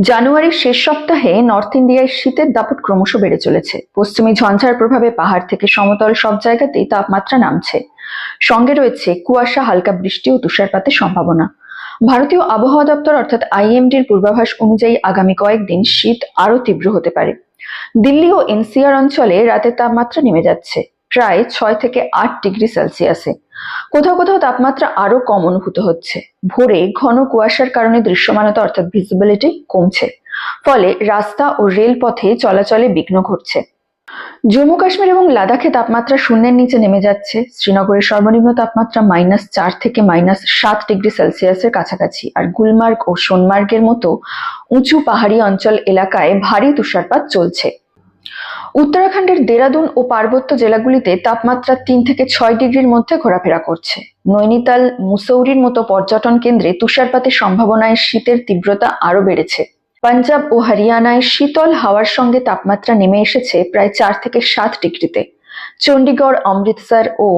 জানুয়ারির শেষ সপ্তাহে নর্থ ইন্ডিয়ায় শীতের দাপট ক্রমশ বেড়ে চলেছে। পশ্চিমী ঝঞ্ঝার প্রভাবে পাহাড় থেকে সমতল সব জায়গাতেই তাপমাত্রা নামছে। সঙ্গে রয়েছে কুয়াশা, হালকা বৃষ্টি ও তুষারপাতের সম্ভাবনা। ভারতীয় আবহাওয়া দপ্তর অর্থাৎ আইএমডির পূর্বাভাস অনুযায়ী আগামী কয়েকদিন শীত আরো তীব্র হতে পারে। দিল্লি ও এনসিআর অঞ্চলে রাতের তাপমাত্রা নেমে যাচ্ছে প্রায় 6 থেকে 8 ডিগ্রি সেলসিয়াসে। কোথাও কোথাও তাপমাত্রা আরো কম অনুভূত হচ্ছে। ভোরে ঘন কুয়াশার কারণে দৃশ্যমানতা অর্থাৎ ভিজিবিলিটি কমছে, ফলে রাস্তা ও রেলপথে চলাচলে বিঘ্ন ঘটছে। জম্মু কাশ্মীর এবং লাদাখে তাপমাত্রা শূন্যের নিচে নেমে যাচ্ছে। শ্রীনগরের সর্বনিম্ন তাপমাত্রা -4 থেকে -7 ডিগ্রি সেলসিয়াসের কাছাকাছি। আর গুলমার্গ ও সোনমার্গের মতো উঁচু পাহাড়ি অঞ্চল এলাকায় ভারী তুষারপাত চলছে। উত্তরাখণ্ডের দেরাদুন ও পার্বত্য জেলাগুলিতে তাপমাত্রা 3 থেকে 6 ডিগ্রির মধ্যে ঘোরাফেরা করছে। নৈনিতাল, মুসৌরির মতো পর্যটন কেন্দ্রে তুষারপাতের সম্ভাবনায় শীতের তীব্রতা আরো বেড়েছে। পাঞ্জাব ও হরিয়ানায় শীতল হাওয়ার সঙ্গে তাপমাত্রা নেমে এসেছে প্রায় 4 থেকে 7 ডিগ্রিতে। চণ্ডীগড়, অমৃতসর ও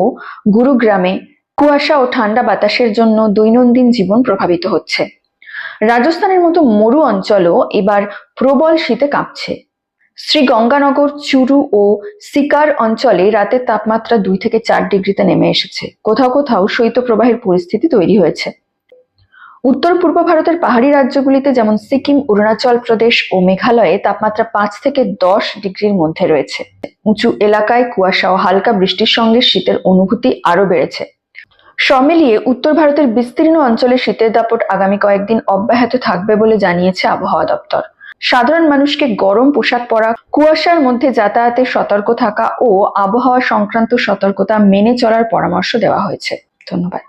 গুরুগ্রামে কুয়াশা ও ঠান্ডা বাতাসের জন্য দৈনন্দিন জীবন প্রভাবিত হচ্ছে। রাজস্থানের মতো মরু অঞ্চলও এবার প্রবল শীতে কাঁপছে। শ্রীগঙ্গানগর, চুরু ও সিকার অঞ্চলে রাতের তাপমাত্রা 2 থেকে 4 ডিগ্রিতে নেমে এসেছে। কোথাও কোথাও শৈত্যপ্রবাহের পরিস্থিতি তৈরি হয়েছে। উত্তর পূর্ব ভারতের পাহাড়ি রাজ্যগুলিতে যেমন সিকিম, অরুণাচল প্রদেশ ও মেঘালয়ে তাপমাত্রা 5 থেকে 10 ডিগ্রির মধ্যে রয়েছে। উঁচু এলাকায় কুয়াশা ও হালকা বৃষ্টির সঙ্গে শীতের অনুভূতি আরো বেড়েছে। সব মিলিয়ে উত্তর ভারতের বিস্তীর্ণ অঞ্চলে শীতের দাপট আগামী কয়েকদিন অব্যাহত থাকবে বলে জানিয়েছে আবহাওয়া দপ্তর। সাধারণ মানুষকে গরম পোশাক পরা, কুয়াশার মধ্যে যাতায়াতে সতর্ক থাকা ও আবহাওয়া সংক্রান্ত সতর্কতা মেনে চলার পরামর্শ দেওয়া হয়েছে। ধন্যবাদ।